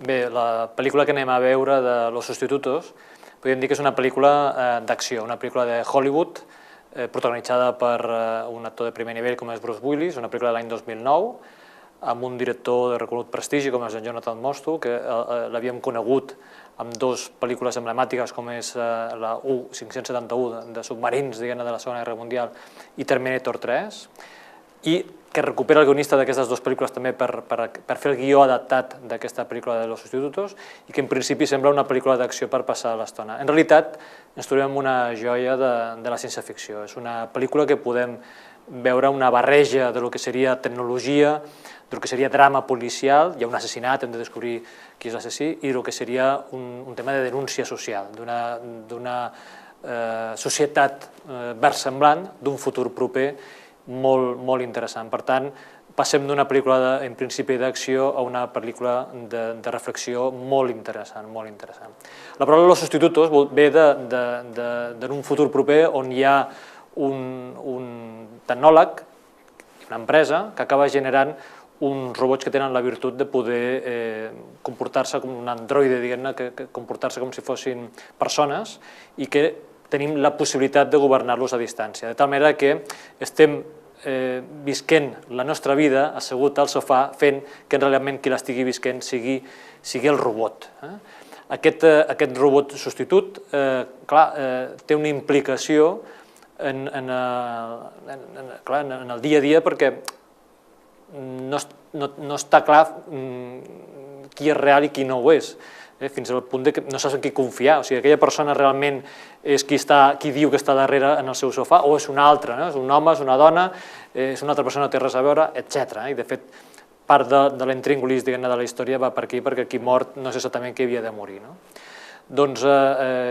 Bé, la pel·lícula que anem a veure de Los Sustitutos podríem dir que és una pel·lícula d'acció, una pel·lícula de Hollywood protagonitzada per un actor de primer nivell com és Bruce Willis, una pel·lícula de l'any 2009, amb un director de reconegut prestigi com és en Jonathan Mostow, que l'havíem conegut amb dues pel·lícules emblemàtiques com és la U-571 de submarins, diguem-ne, de la Segona Guerra Mundial i Terminator 3, i que recupera el guionista d'aquestes dues pel·lícules també per fer el guió adaptat d'aquesta pel·lícula de Los Sustitutos i que en principi sembla una pel·lícula d'acció per passar l'estona. En realitat ens trobem amb una joia de la ciència-ficció. És una pel·lícula que podem veure una barreja de lo que seria tecnologia, del que seria drama policial, hi ha un assassinat, hem de descobrir qui és l'assassí, i el que seria un tema de denúncia social, d'una societat versemblant, d'un futur proper molt interessant. Per tant, passem d'una pel·lícula en principi d'acció a una pel·lícula de reflexió molt interessant, molt interessant. La paraula Los Sustitutos ve d'un futur proper on hi ha un tecnòleg, una empresa, que acaba generant uns robots que tenen la virtut de poder comportar-se com un androide, diguem-ne, que comportar-se com si fossin persones i que tenim la possibilitat de governar-los a distància, de tal manera que estem visquent la nostra vida assegut al sofà fent que realment qui l'estigui visquent sigui el robot. Aquest robot substitut, clar, té una implicació en el dia a dia perquè no està clar qui és real i qui no ho és, fins al punt que no saps en qui confiar. O sigui, aquella persona realment és qui diu que està darrere en el seu sofà o és una altra, és un home, és una dona, és una altra persona, no té res a veure, etc. I de fet, part de l'intríngulis de la història va per aquí, perquè qui mort no sé exactament qui havia de morir. Doncs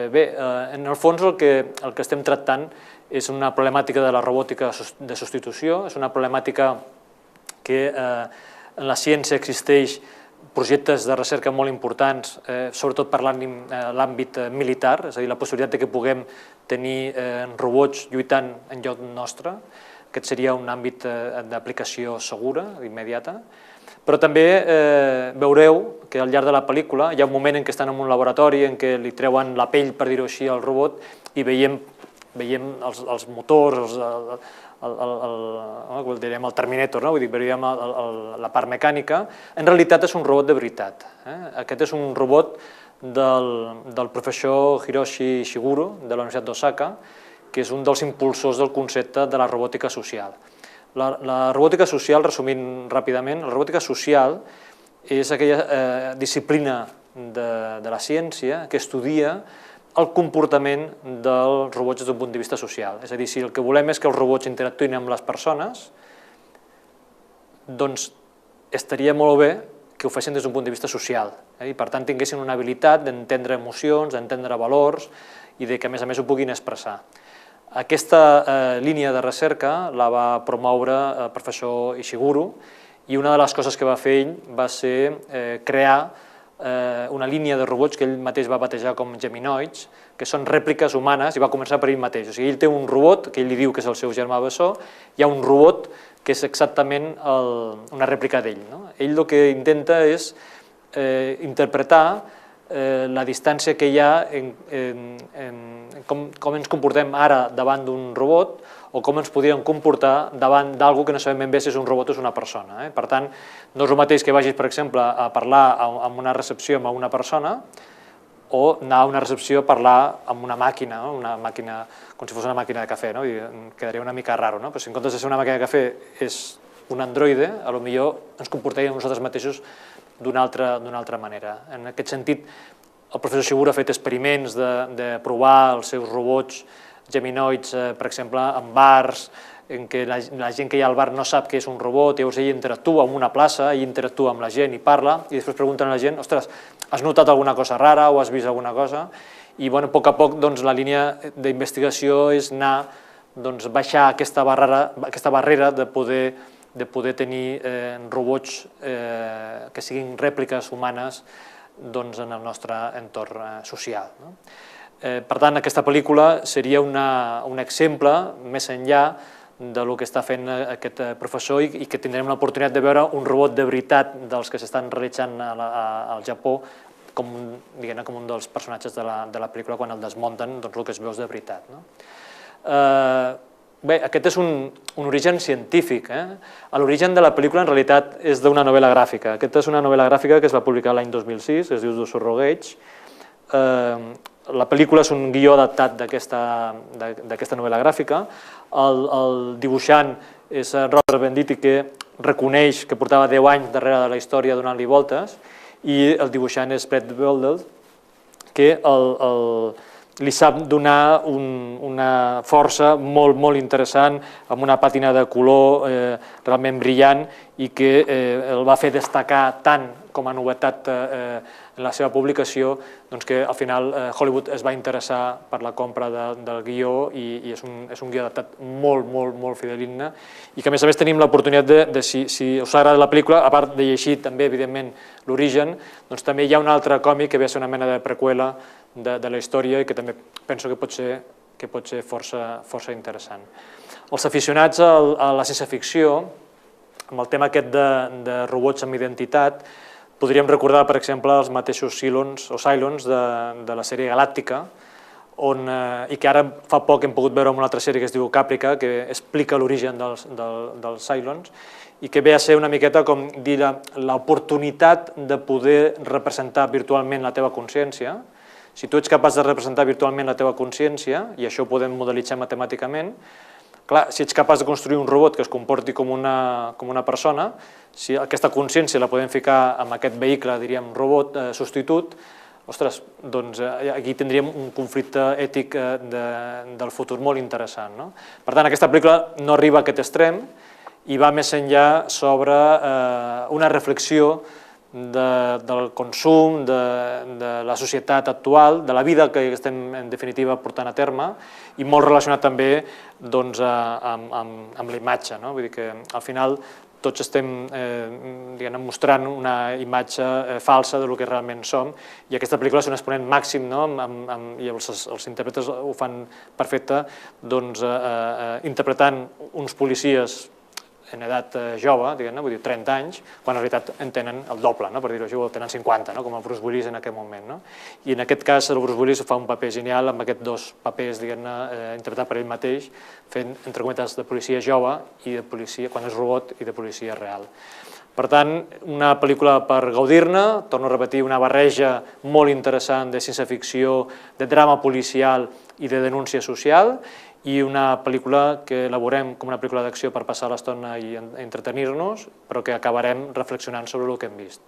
bé, en el fons el que estem tractant és una problemàtica de la robòtica de substitució, és una problemàtica que en la ciència existeix projectes de recerca molt importants, sobretot per l'àmbit militar, és a dir, la possibilitat que puguem tenir robots lluitant en lloc nostre. Aquest seria un àmbit d'aplicació segura, immediata. Però també veureu que al llarg de la pel·lícula hi ha un moment en què estan en un laboratori en què li treuen la pell, per dir-ho així, al robot i veiem els motors, el Terminator, veiem la part mecànica. En realitat és un robot de veritat. Aquest és un robot del professor Hiroshi Ishiguro, de la Universitat d'Osaka, que és un dels impulsors del concepte de la robòtica social. La robòtica social, resumint ràpidament, la robòtica social és aquella disciplina de la ciència que estudia el comportament dels robots des d'un punt de vista social. És a dir, si el que volem és que els robots interactuïn amb les persones, doncs estaria molt bé que ho fessin des d'un punt de vista social. I per tant tinguessin una habilitat d'entendre emocions, d'entendre valors i que a més ho puguin expressar. Aquesta línia de recerca la va promoure el professor Ishiguro i una de les coses que va fer ell va ser crear una línia de robots que ell mateix va batejar com geminoids, que són rèpliques humanes, i va començar per ell mateix. O sigui, ell té un robot, que ell li diu que és el seu germà bessó, hi ha un robot que és exactament una rèplica d'ell. Ell el que intenta és interpretar la distància que hi ha com ens comportem ara davant d'un robot o com ens podríem comportar davant d'algú que no sabem ben bé si és un robot o és una persona. Per tant, no és el mateix que vagis, per exemple, a parlar en una recepció amb una persona o anar a una recepció a parlar amb una màquina, com si fos una màquina de cafè, quedaria una mica raro. Però si en comptes de ser una màquina de cafè és un androide, potser ens comportaríem nosaltres mateixos d'una altra manera. En aquest sentit, el professor Ishiguro ha fet experiments de provar els seus robots geminoids, per exemple, en bars, en què la gent que hi ha al bar no sap que és un robot, llavors ell interactua en una plaça, ell interactua amb la gent i parla, i després pregunten a la gent, ostres, has notat alguna cosa rara o has vist alguna cosa? I a poc a poc la línia d'investigació és anar, baixar aquesta barrera de poder tenir robots que siguin rèpliques humanes en el nostre entorn social. Per tant, aquesta pel·lícula seria un exemple més enllà del que està fent aquest professor i que tindrem l'oportunitat de veure un robot de veritat dels que s'estan realitzant al Japó com un dels personatges de la pel·lícula quan el desmunten, doncs el que es veu és de veritat. Bé, aquest és un origen científic. L'origen de la pel·lícula en realitat és d'una novel·la gràfica. Aquesta és una novel·la gràfica que es va publicar l'any 2006, es diu The Surrogate. La pel·lícula és un guió adaptat d'aquesta novel·la gràfica. El dibuixant és Robert Venditti, que reconeix que portava 10 anys darrere de la història donant-li voltes, i el dibuixant és Brett Belden, que li sap donar una força molt, molt interessant, amb una pàtina de color realment brillant i que el va fer destacar tant com a novetat en la seva publicació, que al final Hollywood es va interessar per la compra del guió i és un guió adaptat molt, molt, molt fideligne i que a més tenim l'oportunitat de, si us agrada la pel·lícula, a part de llegir també, evidentment, l'origen, doncs també hi ha un altre còmic que ve a ser una mena de preqüela de la història i que també penso que pot ser força interessant. Els aficionats a la ciència-ficció, amb el tema aquest de robots amb identitat, podríem recordar, per exemple, els mateixos Cylons de la sèrie Galàctica, i que ara fa poc hem pogut veure en una altra sèrie que es diu Caprica, que explica l'origen dels Cylons, i que ve a ser una miqueta com dir l'oportunitat de poder representar virtualment la teva consciència. Si tu ets capaç de representar virtualment la teva consciència, i això ho podem modelitzar matemàticament, clar, si ets capaç de construir un robot que es comporti com una persona, si aquesta consciència la podem ficar en aquest vehicle, diríem, robot substitut, ostres, doncs aquí tindríem un conflicte ètic del futur molt interessant. Per tant, aquesta pel·lícula no arriba a aquest extrem i va més enllà sobre una reflexió del consum, de la societat actual, de la vida que estem en definitiva portant a terme i molt relacionat també amb la imatge. Vull dir que al final tots estem mostrant una imatge falsa del que realment som i aquesta pel·lícula és un exponent màxim i els intèrprets ho fan perfecte interpretant uns policies en edat jove, vull dir 30 anys, quan en realitat en tenen el doble, per dir-ho així, o tenen 50, com el Bruce Willis en aquest moment. I en aquest cas el Bruce Willis fa un paper genial amb aquests dos papers interpretats per ell mateix, fent, entre cometes, de policia jove i de policia, quan és robot, i de policia real. Per tant, una pel·lícula per gaudir-ne, torno a repetir, una barreja molt interessant de ciència-ficció, de drama policial i de denúncia social, i una pel·lícula que elaborem com una pel·lícula d'acció per passar l'estona i entretenir-nos, però que acabarem reflexionant sobre el que hem vist.